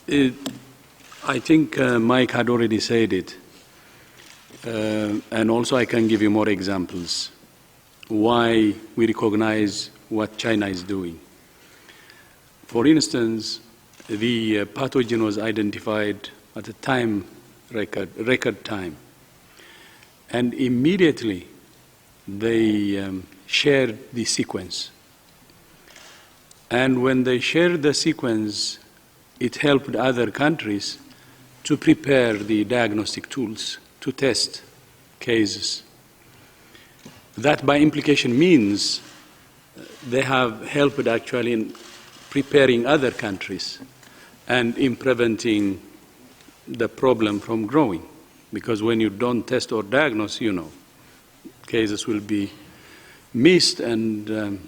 It, I think Mike had already said it, and also I can give you more examples why we recognize what China is doing. For instance, the pathogen was identified at a record time, and immediately they shared the sequence. And when they shared the sequence, it helped other countries to prepare the diagnostic tools to test cases. That by implication means they have helped actually in preparing other countries and in preventing the problem from growing. Because when you don't test or diagnose, cases will be missed and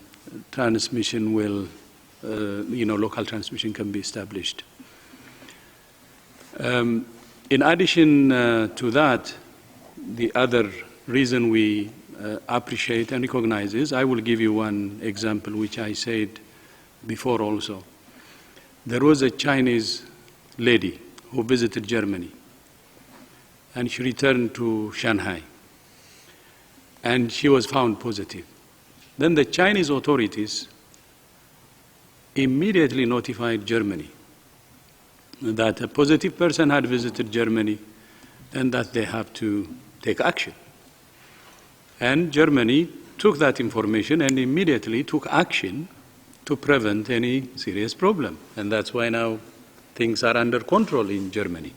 transmission will, local transmission can be established. In addition to that, the other reason we appreciate and recognize is, I will give you one example which I said before also. There was a Chinese lady who visited Germany, and she returned to Shanghai, and she was found positive. Then the Chinese authorities immediately notified Germany that a positive person had visited Germany and that they have to take action. And Germany took that information and immediately took action to prevent any serious problem. And that's why now things are under control in Germany.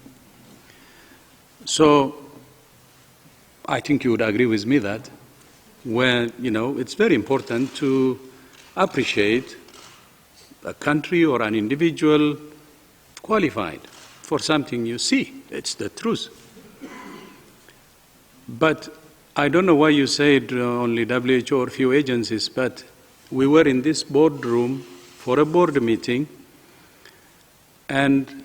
So I think you would agree with me that when, it's very important to appreciate a country or an individual qualified for something you see. It's the truth. But I don't know why you said only WHO or few agencies, but we were in this boardroom for a board meeting, and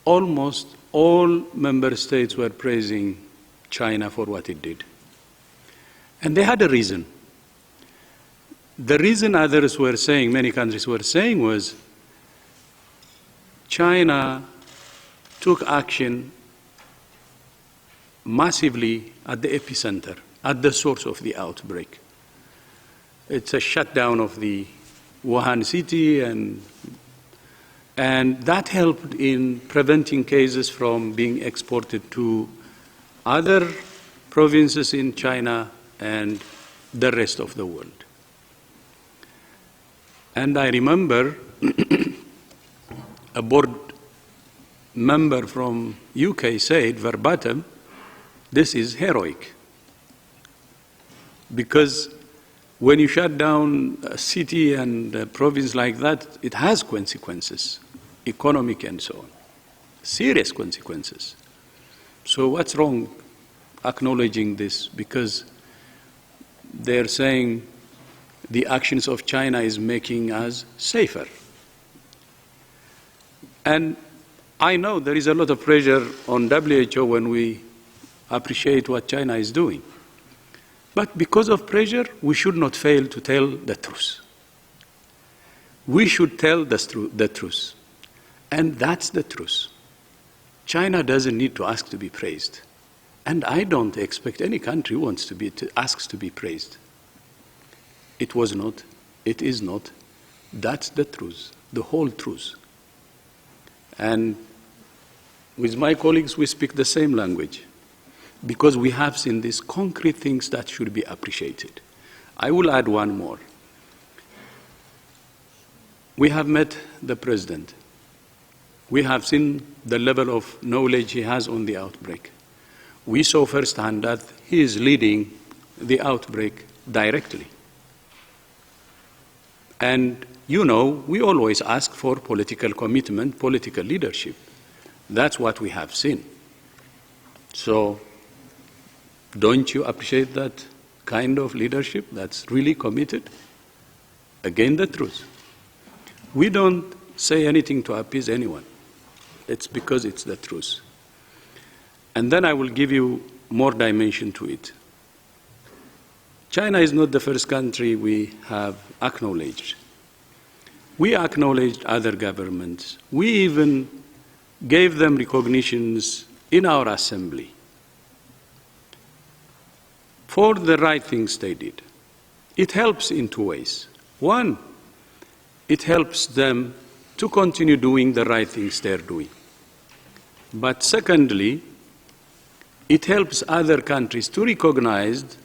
almost all member states were praising China for what it did. And they had a reason. The reason others were saying, many countries were saying, was China took action massively at the epicenter, at the source of the outbreak. It's a shutdown of the Wuhan city, and that helped in preventing cases from being exported to other provinces in China and the rest of the world. And I remember a board member from UK said verbatim, this is heroic. Because when you shut down a city and a province like that, it has consequences, economic and so on, serious consequences. So what's wrong acknowledging this? Because they're saying the actions of China is making us safer. And I know there is a lot of pressure on WHO when we appreciate what China is doing. But because of pressure, we should not fail to tell the truth. We should tell the truth. And that's the truth. China doesn't need to ask to be praised. And I don't expect any country wants asks to be praised. It was not. It is not. That's the truth, the whole truth. And with my colleagues, we speak the same language, because we have seen these concrete things that should be appreciated. I will add one more. We have met the president. We have seen the level of knowledge he has on the outbreak. We saw firsthand that he is leading the outbreak directly. And we always ask for political commitment, political leadership. That's what we have seen. So, don't you appreciate that kind of leadership that's really committed? Again, the truth. We don't say anything to appease anyone. It's because it's the truth. And then I will give you more dimension to it. China is not the first country we have acknowledged. We acknowledged other governments. We even gave them recognitions in our assembly for the right things they did. It helps in two ways. One, it helps them to continue doing the right things they're doing. But secondly, it helps other countries to recognize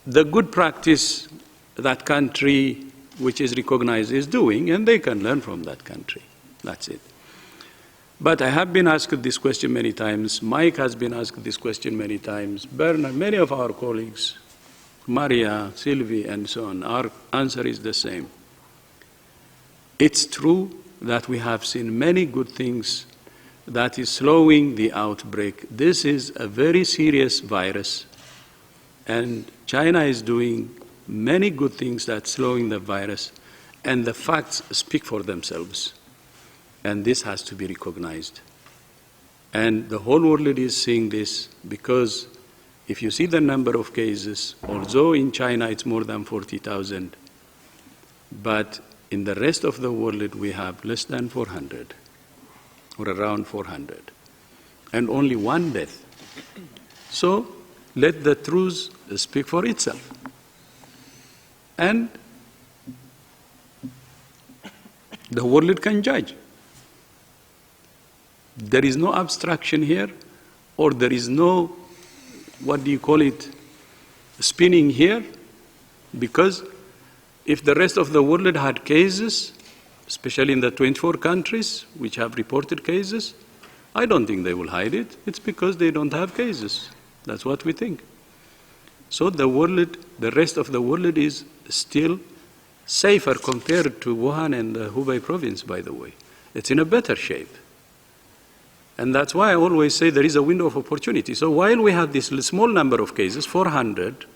the good practice that country which is recognized is doing, and they can learn from that country. That's it. But I have been asked this question many times. Mike has been asked this question many times. Bernard, many of our colleagues, Maria, Sylvie, and so on, our answer is the same. It's true that we have seen many good things that is slowing the outbreak. This is a very serious virus, and China is doing many good things that's slowing the virus, and the facts speak for themselves. And this has to be recognized. And the whole world is seeing this, because if you see the number of cases, although in China it's more than 40,000, but in the rest of the world we have less than 400, or around 400, and only one death. So let the truth speak for itself. And the world can judge. There is no abstraction here, or there is no, what do you call it, spinning here, because if the rest of the world had cases, especially in the 24 countries which have reported cases, I don't think they will hide it. It's because they don't have cases. That's what we think. So the rest of the world is still safer compared to Wuhan and the Hubei province, by the way. It's in a better shape. And that's why I always say there is a window of opportunity. So while we have this small number of cases, 400,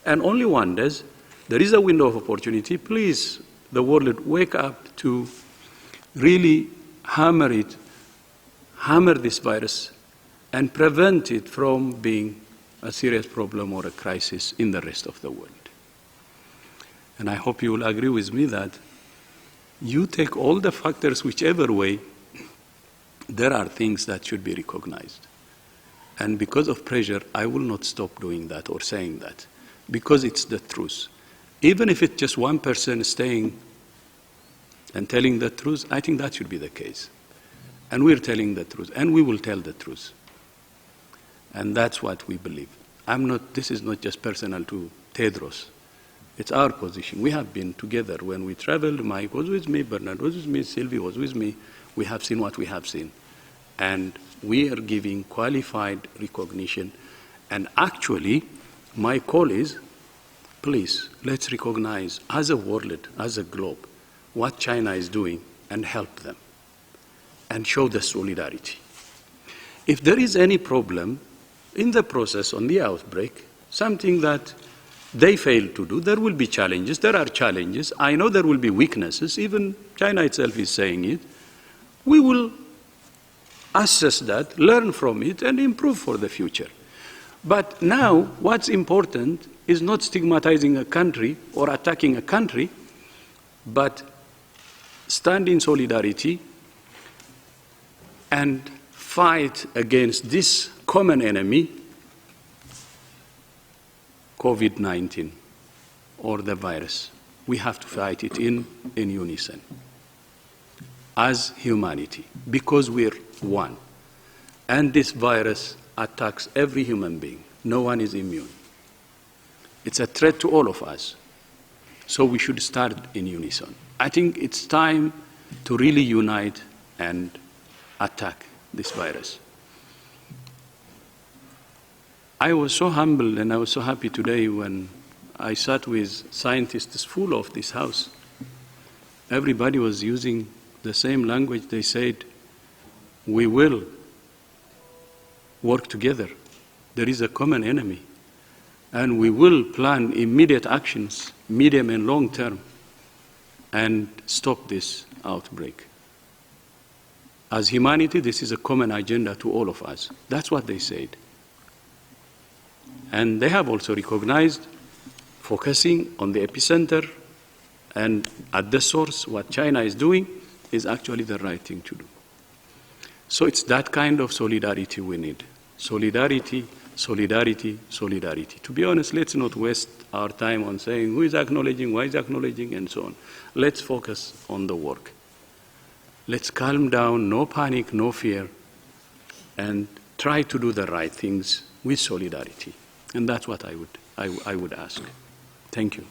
and only one death, there is a window of opportunity. Please, the world, wake up to really hammer this virus, and prevent it from being a serious problem or a crisis in the rest of the world. And I hope you will agree with me that you take all the factors whichever way, there are things that should be recognized. And because of pressure, I will not stop doing that or saying that, because it's the truth. Even if it's just one person staying and telling the truth, I think that should be the case. And we're telling the truth, and we will tell the truth. And that's what we believe. This is not just personal to Tedros. It's our position. We have been together when we traveled. Mike was with me, Bernard was with me, Sylvie was with me. We have seen what we have seen. And we are giving qualified recognition. And actually, my call is, please, let's recognize as a world, as a globe, what China is doing and help them and show the solidarity. If there is any problem in the process on the outbreak, something that they failed to do, there will be challenges. There are challenges. I know there will be weaknesses. Even China itself is saying it. We will assess that, learn from it, and improve for the future. But now, what's important is not stigmatizing a country or attacking a country, but stand in solidarity and fight against this common enemy, COVID-19, or the virus. We have to fight it in unison, as humanity, because we're one. And this virus attacks every human being. No one is immune. It's a threat to all of us. So we should start in unison. I think it's time to really unite and attack this virus. I was so humbled and I was so happy today when I sat with scientists full of this house. Everybody was using the same language. They said, we will work together. There is a common enemy. And we will plan immediate actions, medium and long term, and stop this outbreak. As humanity, this is a common agenda to all of us. That's what they said. And they have also recognized focusing on the epicenter and at the source, what China is doing is actually the right thing to do. So it's that kind of solidarity we need. Solidarity, solidarity, solidarity. To be honest, let's not waste our time on saying who is acknowledging, why is acknowledging, and so on. Let's focus on the work. Let's calm down, no panic, no fear, and try to do the right things with solidarity. And that's what I would ask. Thank you.